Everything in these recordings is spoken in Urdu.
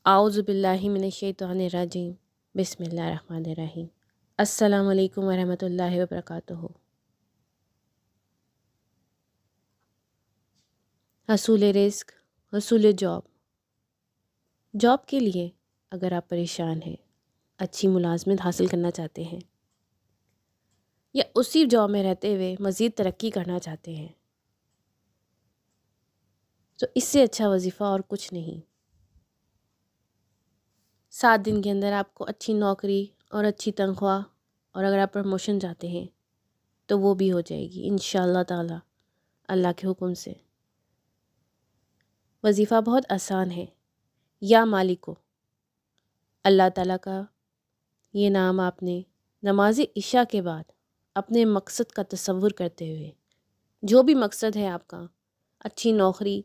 اعوذ باللہ من الشیطان الرجیم، بسم اللہ الرحمن الرحیم۔ السلام علیکم ورحمۃ اللہ وبرکاتہ۔ حصول رزق، حصول جاب کے لیے اگر آپ پریشان ہیں، اچھی ملازمت حاصل کرنا چاہتے ہیں یا اسی جاب میں رہتے ہوئے مزید ترقی کرنا چاہتے ہیں تو اس سے اچھا وظیفہ اور کچھ نہیں۔ 7 دن کے اندر آپ کو اچھی نوکری اور اچھی تنخواہ، اور اگر آپ پروموشن چاہتے ہیں تو وہ بھی ہو جائے گی انشاءاللہ تعالی، اللہ کے حکم سے۔ وظیفہ بہت آسان ہے۔ یا مالکو، اللہ تعالیٰ کا یہ نام آپ نے نماز عشاء کے بعد اپنے مقصد کا تصور کرتے ہوئے، جو بھی مقصد ہے آپ کا، اچھی نوکری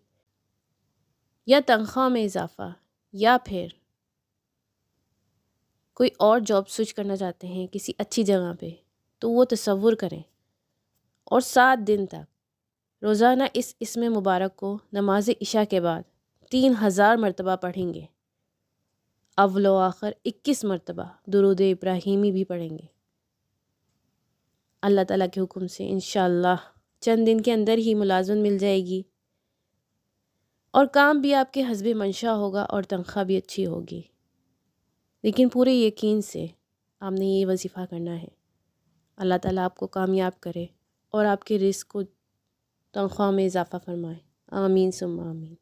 یا تنخواہ میں اضافہ، یا پھر کوئی اور جاب سوئچ کرنا چاہتے ہیں کسی اچھی جگہ پہ، تو وہ تصور کریں اور 7 دن تک روزانہ اس اسم مبارک کو نماز عشاء کے بعد 3000 مرتبہ پڑھیں گے۔ اول و آخر 21 مرتبہ درود ابراہیمی بھی پڑھیں گے۔ اللہ تعالیٰ کے حکم سے انشاءاللہ چند دن کے اندر ہی ملازمت مل جائے گی، اور کام بھی آپ کے حسب منشا ہوگا اور تنخواہ بھی اچھی ہوگی۔ لیکن پورے یقین سے آپ نے یہ وظیفہ کرنا ہے۔ اللہ تعالیٰ آپ کو کامیاب کرے اور آپ کے رزق کو تنخواہ میں اضافہ فرمائے۔ آمین ثم آمین۔